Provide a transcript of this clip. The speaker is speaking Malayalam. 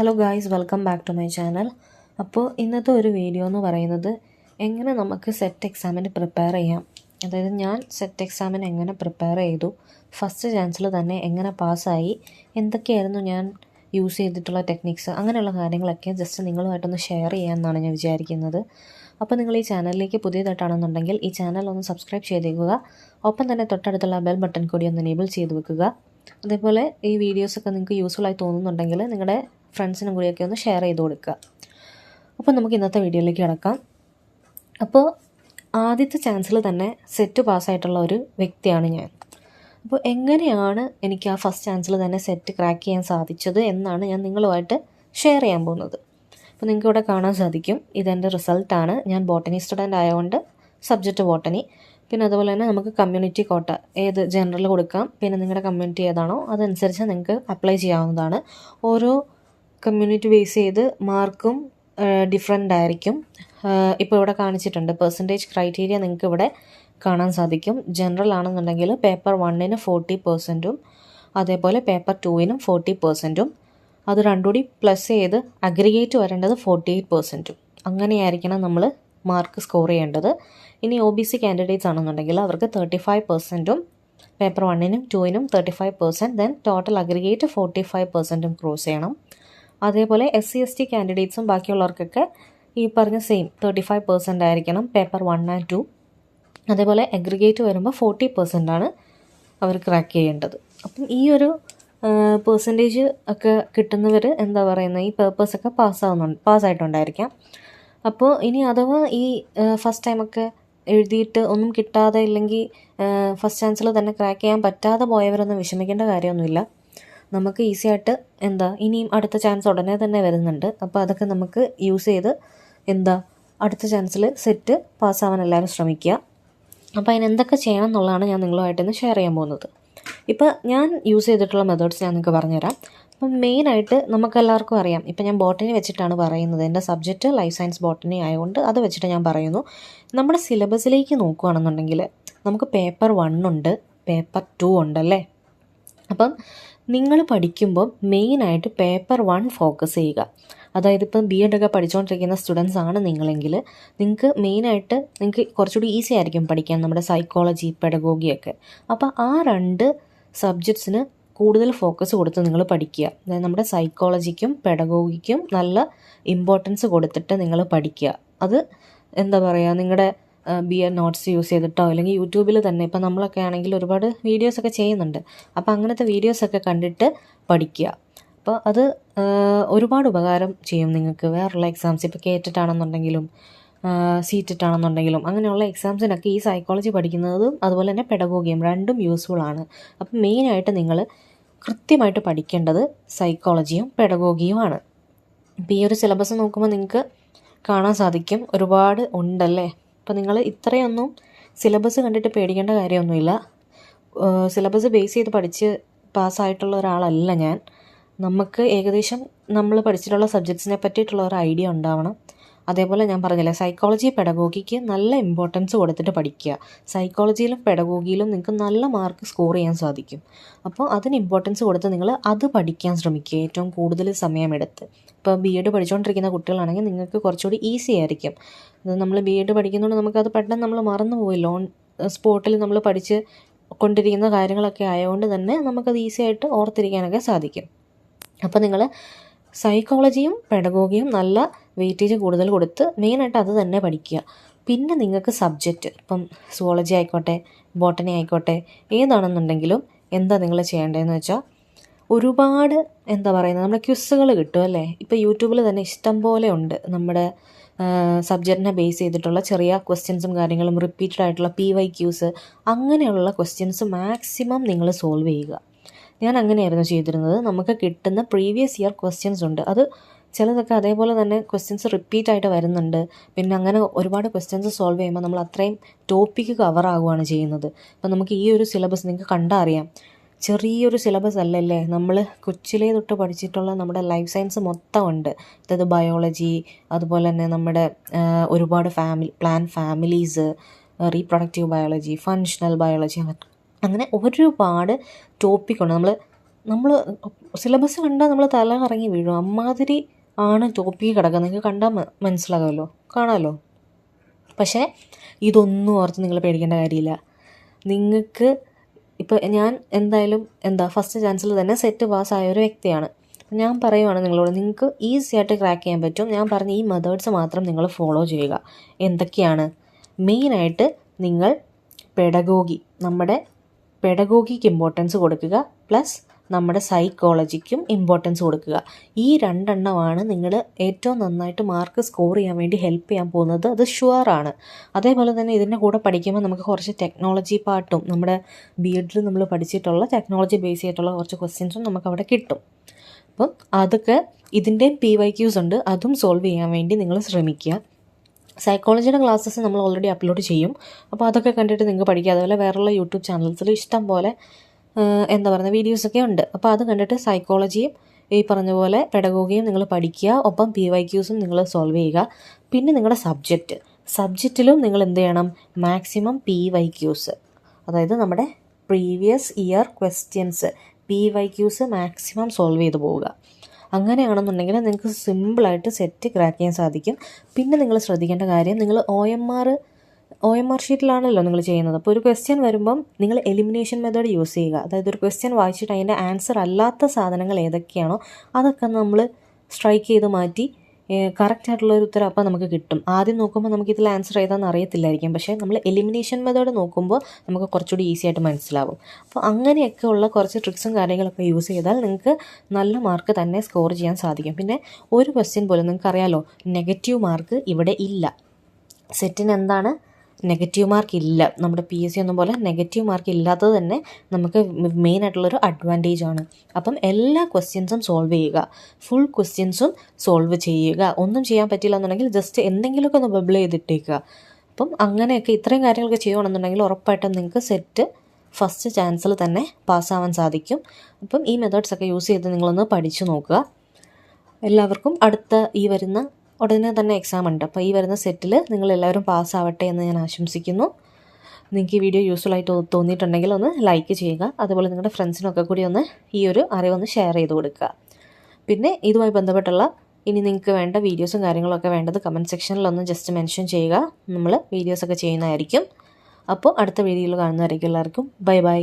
Hello guys, welcome back to my channel. അപ്പോൾ ഇന്നത്തെ ഒരു വീഡിയോ എന്ന് പറയുന്നത് എങ്ങനെ നമുക്ക് സെറ്റ് എക്സാമിന് പ്രിപ്പയർ ചെയ്യാം. അതായത് ഞാൻ സെറ്റ് എക്സാമിന് എങ്ങനെ പ്രിപ്പയർ ചെയ്തു, ഫസ്റ്റ് ചാൻസിൽ തന്നെ എങ്ങനെ പാസ്സായി, എന്തൊക്കെയായിരുന്നു ഞാൻ യൂസ് ചെയ്തിട്ടുള്ള ടെക്നിക്സ്, അങ്ങനെയുള്ള കാര്യങ്ങളൊക്കെ ജസ്റ്റ് നിങ്ങളുമായിട്ടൊന്ന് ഷെയർ ചെയ്യാമെന്നാണ് ഞാൻ വിചാരിക്കുന്നത്. അപ്പോൾ നിങ്ങൾ ഈ ചാനലിലേക്ക് പുതിയതായിട്ടാണെന്നുണ്ടെങ്കിൽ ഈ ചാനൽ ഒന്ന് സബ്സ്ക്രൈബ് ചെയ്തേക്കുക. ഒപ്പം തന്നെ തൊട്ടടുത്തുള്ള ബെൽ ബട്ടൺ കൂടി ഒന്ന് എനേബിൾ ചെയ്ത് വെക്കുക. അതേപോലെ ഈ വീഡിയോസൊക്കെ നിങ്ങൾക്ക് യൂസ്ഫുള്ളായി തോന്നുന്നുണ്ടെങ്കിൽ നിങ്ങളുടെ ഫ്രണ്ട്സിനും കൂടിയൊക്കെ ഒന്ന് ഷെയർ ചെയ്ത് കൊടുക്കുക. അപ്പോൾ നമുക്ക് ഇന്നത്തെ വീഡിയോയിലേക്ക് കിടക്കാം. അപ്പോൾ ആദ്യത്തെ ചാൻസിൽ തന്നെ സെറ്റ് പാസ്സായിട്ടുള്ള ഒരു വ്യക്തിയാണ് ഞാൻ. അപ്പോൾ എങ്ങനെയാണ് എനിക്ക് ആ ഫസ്റ്റ് ചാൻസിൽ തന്നെ സെറ്റ് ക്രാക്ക് ചെയ്യാൻ സാധിച്ചത് എന്നാണ് ഞാൻ നിങ്ങളുമായിട്ട് ഷെയർ ചെയ്യാൻ പോകുന്നത്. അപ്പോൾ നിങ്ങൾക്ക് ഇവിടെ കാണാൻ സാധിക്കും, ഇതെൻ്റെ റിസൾട്ടാണ്. ഞാൻ ബോട്ടണി സ്റ്റുഡൻ്റ് ആയതുകൊണ്ട് സബ്ജക്റ്റ് ബോട്ടണി. പിന്നെ അതുപോലെ തന്നെ നമുക്ക് കമ്മ്യൂണിറ്റി കോട്ട ഏത് ജനറൽ കൊടുക്കാം. പിന്നെ നിങ്ങളുടെ കമ്മ്യൂണിറ്റി ഏതാണോ അതനുസരിച്ച് നിങ്ങൾക്ക് അപ്ലൈ ചെയ്യാവുന്നതാണ്. ഓരോ കമ്മ്യൂണിറ്റി ബേസ് ചെയ്ത് മാർക്കും ഡിഫറെൻ്റ് ആയിരിക്കും. ഇപ്പോൾ ഇവിടെ കാണിച്ചിട്ടുണ്ട് പെർസെൻറ്റേജ് ക്രൈറ്റീരിയ നിങ്ങൾക്ക് ഇവിടെ കാണാൻ സാധിക്കും. ജനറൽ ആണെന്നുണ്ടെങ്കിൽ പേപ്പർ 1-ന് 40%, അതേപോലെ പേപ്പർ 2-നും 40%, അത് രണ്ടുകൂടി പ്ലസ് ചെയ്ത് അഗ്രിഗേറ്റ് വരേണ്ടത് 48%. അങ്ങനെയായിരിക്കണം നമ്മൾ മാർക്ക് സ്കോർ ചെയ്യേണ്ടത്. ഇനി OBC കാൻഡിഡേറ്റ്സ് ആണെന്നുണ്ടെങ്കിൽ അവർക്ക് 35%, പേപ്പർ 1-നും 2-നും 35%, ദെൻ ടോട്ടൽ അഗ്രിഗേറ്റ് 45% ക്രോസ് ചെയ്യണം. അതേപോലെ SC/ST കാൻഡിഡേറ്റ്സും ബാക്കിയുള്ളവർക്കൊക്കെ ഈ പറഞ്ഞ സെയിം 35% ആയിരിക്കണം പേപ്പർ 1 and 2. അതേപോലെ അഗ്രിഗേറ്റ് വരുമ്പോൾ 40% ആണ് അവർ ക്രാക്ക് ചെയ്യേണ്ടത്. അപ്പം ഈ ഒരു പെർസെൻറ്റേജ് ഒക്കെ കിട്ടുന്നവർ എന്താ പറയുന്നത്, ഈ പേപ്പേഴ്സൊക്കെ പാസ്സായിട്ടുണ്ടായിരിക്കാം. അപ്പോൾ ഇനി അഥവാ ഈ ഫസ്റ്റ് ടൈമൊക്കെ എഴുതിയിട്ട് ഒന്നും കിട്ടാതെ ഇല്ലെങ്കിൽ ഫസ്റ്റ് ചാൻസിൽ തന്നെ ക്രാക്ക് ചെയ്യാൻ പറ്റാതെ പോയവരൊന്നും വിഷമിക്കേണ്ട കാര്യമൊന്നുമില്ല. നമുക്ക് ഈസി ആയിട്ട് ഇനിയും അടുത്ത ചാൻസ് ഉടനെ തന്നെ വരുന്നുണ്ട്. അപ്പോൾ അതൊക്കെ നമുക്ക് യൂസ് ചെയ്ത് അടുത്ത ചാൻസിൽ സെറ്റ് പാസ്സാവാൻ എല്ലാവരും ശ്രമിക്കുക. അപ്പോൾ അതിനെന്തൊക്കെ ചെയ്യണം എന്നുള്ളതാണ് ഞാൻ നിങ്ങളുമായിട്ടൊന്ന് ഷെയർ ചെയ്യാൻ പോകുന്നത്. ഇപ്പോൾ ഞാൻ യൂസ് ചെയ്തിട്ടുള്ള മെത്തേഡ്സ് ഞാൻ നിങ്ങൾക്ക് പറഞ്ഞുതരാം. അപ്പം മെയിനായിട്ട് നമുക്കെല്ലാവർക്കും അറിയാം, ഇപ്പം ഞാൻ ബോട്ടണി വെച്ചിട്ടാണ് പറയുന്നത്. എൻ്റെ സബ്ജക്റ്റ് ലൈഫ് സയൻസ് ബോട്ടണി ആയതുകൊണ്ട് അത് വെച്ചിട്ട് ഞാൻ പറയുന്നു. നമ്മുടെ സിലബസിലേക്ക് നോക്കുകയാണെന്നുണ്ടെങ്കിൽ നമുക്ക് പേപ്പർ 1 ഉണ്ട്, പേപ്പർ 2 ഉണ്ടല്ലേ. അപ്പം നിങ്ങൾ പഠിക്കുമ്പോൾ മെയിനായിട്ട് പേപ്പർ 1 ഫോക്കസ് ചെയ്യുക. അതായത് ഇപ്പം B.Ed ഒക്കെ പഠിച്ചുകൊണ്ടിരിക്കുന്ന സ്റ്റുഡൻസ് ആണ് നിങ്ങളെങ്കിൽ നിങ്ങൾക്ക് മെയിനായിട്ട് നിങ്ങൾക്ക് കുറച്ചുകൂടി ഈസി ആയിരിക്കും പഠിക്കാൻ, നമ്മുടെ സൈക്കോളജി, പെഡഗോഗിയൊക്കെ. അപ്പോൾ ആ 2 സബ്ജക്ട്സിന് കൂടുതൽ ഫോക്കസ് കൊടുത്ത് നിങ്ങൾ പഠിക്കുക. അതായത് നമ്മുടെ സൈക്കോളജിക്കും പെഡഗോഗിക്കും നല്ല ഇമ്പോർട്ടൻസ് കൊടുത്തിട്ട് നിങ്ങൾ പഠിക്കുക. അത് നിങ്ങളുടെ B.Ed നോട്ട്സ് യൂസ് ചെയ്തിട്ടോ അല്ലെങ്കിൽ യൂട്യൂബിൽ തന്നെ ഇപ്പം നമ്മളൊക്കെ ആണെങ്കിൽ ഒരുപാട് വീഡിയോസൊക്കെ ചെയ്യുന്നുണ്ട്. അപ്പോൾ അങ്ങനത്തെ വീഡിയോസൊക്കെ കണ്ടിട്ട് പഠിക്കുക. അപ്പോൾ അത് ഒരുപാട് ഉപകാരം ചെയ്യും നിങ്ങൾക്ക് വേറെയുള്ള എക്സാംസ്. ഇപ്പോൾ KTET ആണെന്നുണ്ടെങ്കിലും CTET ആണെന്നുണ്ടെങ്കിലും അങ്ങനെയുള്ള എക്സാംസിനൊക്കെ ഈ സൈക്കോളജി പഠിക്കുന്നതും അതുപോലെ തന്നെ പെഡഗോഗിയും രണ്ടും യൂസ്ഫുൾ ആണ്. അപ്പം മെയിനായിട്ട് നിങ്ങൾ കൃത്യമായിട്ട് പഠിക്കേണ്ടത് സൈക്കോളജിയും പെഡഗോഗിയുമാണ്. ഇപ്പോൾ ഈ ഒരു സിലബസ് നോക്കുമ്പോൾ നിങ്ങൾക്ക് കാണാൻ സാധിക്കും ഒരുപാട് ഉണ്ടല്ലേ. അപ്പോൾ നിങ്ങൾ ഇത്രയൊന്നും സിലബസ് കണ്ടിട്ട് പേടിക്കേണ്ട കാര്യമൊന്നുമില്ല. സിലബസ് ബേസ് ചെയ്ത് പഠിച്ച് പാസ്സായിട്ടുള്ള ഒരാളല്ല ഞാൻ. നമുക്ക് ഏകദേശം നമ്മൾ പഠിച്ചിട്ടുള്ള സബ്ജക്ട്സിനെ പറ്റിയിട്ടുള്ള ഒരു ഐഡിയ ഉണ്ടാവണം. അതേപോലെ ഞാൻ പറഞ്ഞില്ലേ, സൈക്കോളജി പെഡഗോഗിക്ക് നല്ല ഇമ്പോർട്ടൻസ് കൊടുത്തിട്ട് പഠിക്കുക. സൈക്കോളജിയിലും പെഡഗോഗിയിലും നിങ്ങൾക്ക് നല്ല മാർക്ക് സ്കോർ ചെയ്യാൻ സാധിക്കും. അപ്പോൾ അതിന് ഇമ്പോർട്ടൻസ് കൊടുത്ത് നിങ്ങൾ അത് പഠിക്കാൻ ശ്രമിക്കുക, ഏറ്റവും കൂടുതൽ സമയമെടുത്ത്. ഇപ്പോൾ B.Ed പഠിച്ചുകൊണ്ടിരിക്കുന്ന കുട്ടികളാണെങ്കിൽ നിങ്ങൾക്ക് കുറച്ചുകൂടി ഈസി ആയിരിക്കും. നമ്മൾ B.Ed പഠിക്കുന്നതുകൊണ്ട് നമുക്കത് പെട്ടെന്ന് നമ്മൾ മറന്നു പോയില്ല. ഓൺ സ്പോട്ടിൽ നമ്മൾ പഠിച്ച് കൊണ്ടിരിക്കുന്ന കാര്യങ്ങളൊക്കെ ആയതുകൊണ്ട് തന്നെ നമുക്കത് ഈസി ആയിട്ട് ഓർത്തിരിക്കാനൊക്കെ സാധിക്കും. അപ്പോൾ നിങ്ങൾ സൈക്കോളജിയും പെഡഗോഗിയും നല്ല വെയിറ്റേജ് കൂടുതൽ കൊടുത്ത് മെയിനായിട്ട് അത് തന്നെ പഠിക്കുക. പിന്നെ നിങ്ങൾക്ക് സബ്ജക്റ്റ് ഇപ്പം സുവോളജി ആയിക്കോട്ടെ ബോട്ടണി ആയിക്കോട്ടെ ഏതാണെന്നുണ്ടെങ്കിലും നിങ്ങൾ ചെയ്യേണ്ടതെന്ന് വെച്ചാൽ ഒരുപാട് നമ്മുടെ ക്വിസുകൾ കിട്ടും അല്ലേ. ഇപ്പോൾ യൂട്യൂബിൽ തന്നെ ഇഷ്ടം പോലെ ഉണ്ട് നമ്മുടെ സബ്ജക്റ്റിനെ ബേസ് ചെയ്തിട്ടുള്ള ചെറിയ ക്വസ്റ്റ്യൻസും കാര്യങ്ങളും, റിപ്പീറ്റഡ് ആയിട്ടുള്ള PYQs, അങ്ങനെയുള്ള ക്വസ്റ്റ്യൻസ് മാക്സിമം നിങ്ങൾ സോൾവ് ചെയ്യുക. ഞാൻ അങ്ങനെയായിരുന്നു ചെയ്തിരുന്നത്. നമുക്ക് കിട്ടുന്ന പ്രീവിയസ് ഇയർ ക്വസ്റ്റ്യൻസ് ഉണ്ട്, അത് ചിലതൊക്കെ അതേപോലെ തന്നെ ക്വസ്റ്റ്യൻസ് റിപ്പീറ്റ് ആയിട്ട് വരുന്നുണ്ട്. പിന്നെ അങ്ങനെ ഒരുപാട് ക്വസ്റ്റ്യൻസ് സോൾവ് ചെയ്യുമ്പോൾ നമ്മൾ അത്രയും ടോപ്പിക്ക് കവർ ആകുകയാണ് ചെയ്യുന്നത്. അപ്പം നമുക്ക് ഈ ഒരു സിലബസ് നിങ്ങൾക്ക് കണ്ടാൽ അറിയാം, ചെറിയൊരു സിലബസ് അല്ലല്ലേ. നമ്മൾ കൊച്ചിലേ തൊട്ട് പഠിച്ചിട്ടുള്ള നമ്മുടെ ലൈഫ് സയൻസ് മൊത്തം ഉണ്ട്. അതായത് ബയോളജി, അതുപോലെ തന്നെ നമ്മുടെ ഒരുപാട് plant families, reproductive biology, functional biology, അങ്ങനെ ഒരുപാട് ടോപ്പിക്കുണ്ട്. നമ്മൾ നമ്മൾ സിലബസ് കണ്ടാൽ നമ്മൾ തല കറങ്ങി വീഴും. അമ്മാതിരി ആണ് ടോപ്പിക്ക് കിടക്കുന്നത്. നിങ്ങൾക്ക് കണ്ടാൽ മനസ്സിലാകുമല്ലോ, കാണാമല്ലോ. പക്ഷേ ഇതൊന്നും ഓർത്ത് നിങ്ങൾ പേടിക്കേണ്ട കാര്യമില്ല. നിങ്ങൾക്ക് ഇപ്പോൾ ഞാൻ എന്തായാലും ഫസ്റ്റ് ചാൻസിൽ തന്നെ സെറ്റ് പാസ്സായ ഒരു വ്യക്തിയാണ്. ഞാൻ പറയുവാണ് നിങ്ങളോട്, നിങ്ങൾക്ക് ഈസി ആയിട്ട് ക്രാക്ക് ചെയ്യാൻ പറ്റും. ഞാൻ പറഞ്ഞ ഈ മെത്തേഡ്സ് മാത്രം നിങ്ങൾ ഫോളോ ചെയ്യുക. എന്തൊക്കെയാണ്? മെയിനായിട്ട് നിങ്ങൾ നമ്മുടെ പെഡഗോഗിക്ക് ഇമ്പോർട്ടൻസ് കൊടുക്കുക, പ്ലസ് നമ്മുടെ സൈക്കോളജിക്കും ഇമ്പോർട്ടൻസ് കൊടുക്കുക. ഈ രണ്ടെണ്ണമാണ് നിങ്ങൾ ഏറ്റവും നന്നായിട്ട് മാർക്ക് സ്കോർ ചെയ്യാൻ വേണ്ടി ഹെൽപ്പ് ചെയ്യാൻ പോകുന്നത്. അത് ഷുവറാണ്. അതേപോലെ തന്നെ ഇതിൻ്റെ കൂടെ പഠിക്കുമ്പോൾ നമുക്ക് കുറച്ച് ടെക്നോളജി പാർട്ടും നമ്മുടെ ബി.എഡിൽ നമ്മൾ പഠിച്ചിട്ടുള്ള ടെക്നോളജി ബേസ് ചെയ്തിട്ടുള്ള കുറച്ച് ക്വസ്റ്റ്യൻസും നമുക്കവിടെ കിട്ടും. അപ്പം അതൊക്കെ ഇതിൻ്റെയും PYQs ഉണ്ട്, അതും സോൾവ് ചെയ്യാൻ വേണ്ടി നിങ്ങൾ ശ്രമിക്കുക. സൈക്കോളജിയുടെ ക്ലാസ്സസ് നമ്മൾ ഓൾറെഡി അപ്ലോഡ് ചെയ്യും. അപ്പോൾ അതൊക്കെ കണ്ടിട്ട് നിങ്ങൾക്ക് പഠിക്കുക. അതുപോലെ വേറെയുള്ള യൂട്യൂബ് ചാനൽസിൽ ഇഷ്ടം പോലെ വീഡിയോസൊക്കെ ഉണ്ട്. അപ്പോൾ അത് കണ്ടിട്ട് സൈക്കോളജിയും ഈ പറഞ്ഞ പോലെ പെഡഗോഗിയും നിങ്ങൾ പഠിക്കുക. ഒപ്പം PYQസും നിങ്ങൾ സോൾവ് ചെയ്യുക. പിന്നെ നിങ്ങളുടെ സബ്ജക്റ്റിലും നിങ്ങൾ എന്ത് ചെയ്യണം? മാക്സിമം PYQs, അതായത് നമ്മുടെ previous year questions PYQs maximum solve ചെയ്ത് പോവുക. അങ്ങനെയാണെന്നുണ്ടെങ്കിൽ നിങ്ങൾക്ക് സിമ്പിളായിട്ട് സെറ്റ് ക്രാക്ക് ചെയ്യാൻ സാധിക്കും. പിന്നെ നിങ്ങൾ ശ്രദ്ധിക്കേണ്ട കാര്യം, നിങ്ങൾ OMR ഷീറ്റിലാണല്ലോ നിങ്ങൾ ചെയ്യുന്നത്. അപ്പോൾ ഒരു ക്വസ്റ്റ്യൻ വരുമ്പം നിങ്ങൾ എലിമിനേഷൻ മെത്തേഡ് യൂസ് ചെയ്യുക. അതായത് ഒരു ക്വസ്റ്റ്യൻ വായിച്ചിട്ട് അതിൻ്റെ ആൻസർ അല്ലാത്ത സാധനങ്ങൾ ഏതൊക്കെയാണോ അതൊക്കെ നമ്മൾ സ്ട്രൈക്ക് ചെയ്ത് മാറ്റി കറക്റ്റായിട്ടുള്ളൊരു ഉത്തരം അപ്പോൾ നമുക്ക് കിട്ടും. ആദ്യം നോക്കുമ്പോൾ നമുക്കിതിൽ ആൻസർ ഏതാണെന്ന് അറിയത്തില്ലായിരിക്കും. പക്ഷേ നമ്മൾ എലിമിനേഷൻ മെത്തേഡ് നോക്കുമ്പോൾ നമുക്ക് കുറച്ചുകൂടി ഈസി ആയിട്ട് മനസ്സിലാവും. അപ്പോൾ അങ്ങനെയൊക്കെ ഉള്ള കുറച്ച് ട്രിക്സും കാര്യങ്ങളൊക്കെ യൂസ് ചെയ്താൽ നിങ്ങൾക്ക് നല്ല മാർക്ക് തന്നെ സ്കോർ ചെയ്യാൻ സാധിക്കും. പിന്നെ ഒരു ക്വസ്റ്റ്യൻ പോലും നിങ്ങൾക്കറിയാലോ, നെഗറ്റീവ് മാർക്ക് ഇവിടെ ഇല്ല. സെറ്റിന് എന്താണ്? നെഗറ്റീവ് മാർക്ക് ഇല്ല. നമ്മുടെ PSC ഒന്നും പോലെ നെഗറ്റീവ് മാർക്ക് ഇല്ലാത്തത് തന്നെ നമുക്ക് മെയിനായിട്ടുള്ളൊരു അഡ്വാൻറ്റേജ് ആണ്. അപ്പം എല്ലാ ക്വസ്റ്റ്യൻസും സോൾവ് ചെയ്യുക, ഫുൾ ക്വസ്റ്റ്യൻസും സോൾവ് ചെയ്യുക. ഒന്നും ചെയ്യാൻ പറ്റില്ല എന്നുണ്ടെങ്കിൽ ജസ്റ്റ് എന്തെങ്കിലുമൊക്കെ ഒന്ന് ബബിൾ ചെയ്തിട്ടേക്കുക. അപ്പം അങ്ങനെയൊക്കെ ഇത്രയും കാര്യങ്ങളൊക്കെ ചെയ്യുകയാണെന്നുണ്ടെങ്കിൽ ഉറപ്പായിട്ടും നിങ്ങൾക്ക് സെറ്റ് ഫസ്റ്റ് ചാൻസിൽ തന്നെ പാസ്സാവാൻ സാധിക്കും. അപ്പം ഈ മെത്തേഡ്സൊക്കെ യൂസ് ചെയ്ത് നിങ്ങളൊന്ന് പഠിച്ചു നോക്കുക. എല്ലാവർക്കും ഈ വരുന്ന ഉടനെ തന്നെ എക്സാം ഉണ്ട്. അപ്പോൾ ഈ വരുന്ന സെറ്റിൽ നിങ്ങളെല്ലാവരും പാസ്സാവട്ടെ എന്ന് ഞാൻ ആശംസിക്കുന്നു. നിങ്ങൾക്ക് ഈ വീഡിയോ യൂസ്ഫുൾ ആയിട്ട് തോന്നിയിട്ടുണ്ടെങ്കിൽ ഒന്ന് ലൈക്ക് ചെയ്യുക. അതുപോലെ നിങ്ങളുടെ ഫ്രണ്ട്സിനൊക്കെ കൂടി ഒന്ന് ഈ ഒരു അറിവൊന്ന് ഷെയർ ചെയ്ത് കൊടുക്കുക. പിന്നെ ഇതുമായി ബന്ധപ്പെട്ടുള്ള ഇനി നിങ്ങൾക്ക് വേണ്ട വീഡിയോസും കാര്യങ്ങളൊക്കെ വേണ്ടത് കമൻറ്റ് സെക്ഷനിലൊന്ന് ജസ്റ്റ് മെൻഷൻ ചെയ്യുക. നമ്മൾ വീഡിയോസൊക്കെ ചെയ്യുന്നതായിരിക്കും. അപ്പോൾ അടുത്ത വീഡിയോയിൽ കാണുന്നതായിരിക്കും. എല്ലാവർക്കും ബൈ ബൈ.